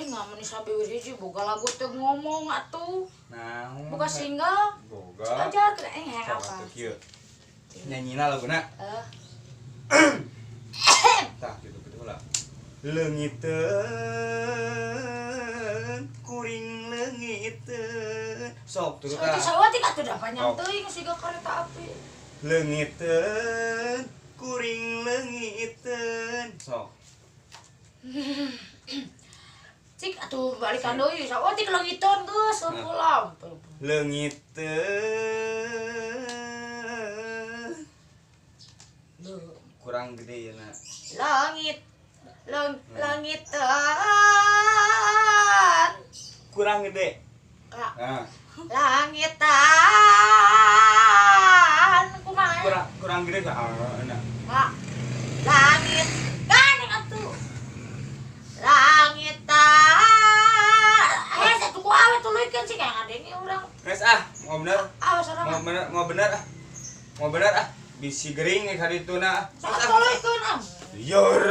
aing ngamun sabe hiji boga lagu teu ngomong atuh. Naon? Boga single. Boga. Ajar ke aing apa? Kieu. Nyanyina laguna. Tah gitu lah. Leungiteun kuring leungiteun. Sok turut Soalnya sawati ka teu dapat nyam teuing siga kareta api. Leungiteun kuring leungiteun. Sok. Cik atuh balikan deui sawati leungiteun geus pulang. Leungiteun kurang gede ya nak. Langitan Kurang gede. Nah. Langitan kumaha? Kurang gede gak? Enak. Kak. Langit kan atuh. Langitan. Satu ku awe tuluykeun sih kayak ngadenge urang. Guys mau bener. Awas urang. Mau bener. Bisi gering nih kadituna. Tuluykeun am. Yor.